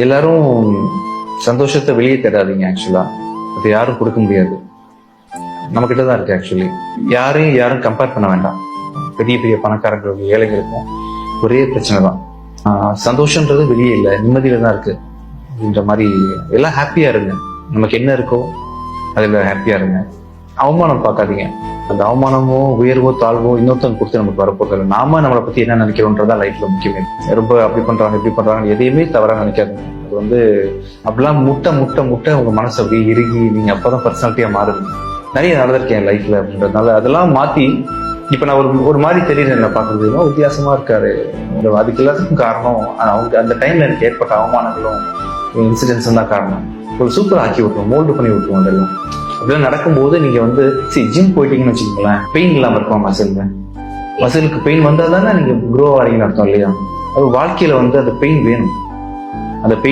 எல்லாரும் சந்தோஷத்தை வெளியே தராதீங்க. ஆக்சுவலா அது யாரும் கொடுக்க முடியாது, நம்ம கிட்ட தான் இருக்கு. ஆக்சுவலி யாரும் கம்பேர் பண்ண வேண்டாம். பெரிய பெரிய பணக்காரர்களுக்கும் ஏழைகளுக்கும் ஒரே பிரச்சனை தான். சந்தோஷன்றது வெளியே இல்லை, நிம்மதியில தான் இருக்கு அப்படின்ற மாதிரி. எல்லாம் ஹாப்பியா இருங்க, நமக்கு என்ன இருக்கோ அதுல ஹாப்பியா இருங்க. அவமானம் பார்க்காதீங்க. அந்த அவமானமோ உயர்வோ தாழ்வோ இன்னொருத்தவங்க கொடுத்து நமக்கு வரப்போகிறது. நாம நம்மளை பத்தி என்ன நினைக்கிறோன்றதான் லைஃப்ல முக்கியமே. ரொம்ப அப்படி பண்றாங்க இப்படி பண்றாங்க எதையுமே தவறா நினைக்காதுங்க. அது அப்படிலாம் முட்டை உங்க மனசு அப்படியே இறுகி நீங்க அப்பதான் பர்சனாலிட்டியா மாறுவீங்க. நிறைய நடந்திருக்கேன் என் லைஃப்ல அப்படின்றதுனால அதெல்லாம் மாத்தி இப்ப நான் ஒரு மாதிரி தெரியுறேன். என்ன பாக்குறது வித்தியாசமா இருக்காரு. அதுக்கு எல்லாத்துக்கும் காரணம் அவங்க அந்த டைம்ல எனக்கு ஏற்பட்ட அவமானங்களும் இன்சிடென்ட்ஸும் தான் காரணம். ஒரு சூப்பர் ஆக்கி விட்டுருவோம், மோல்டு பண்ணி விட்டுருவோம். அதெல்லாம் அப்படிலாம் நடக்கும்போது நீங்க ஜிம் போயிட்டீங்கன்னு வச்சுக்கோங்களேன், பெயின் இல்லாம இருக்கும் மசிலுக்கு பெயின் வந்தா தானே நீங்க க்ரோ ஆறீங்கன்னு அர்த்தம் இல்லையா? அது வாழ்க்கையில அந்த பெயின் வேணும். அந்த பெயின்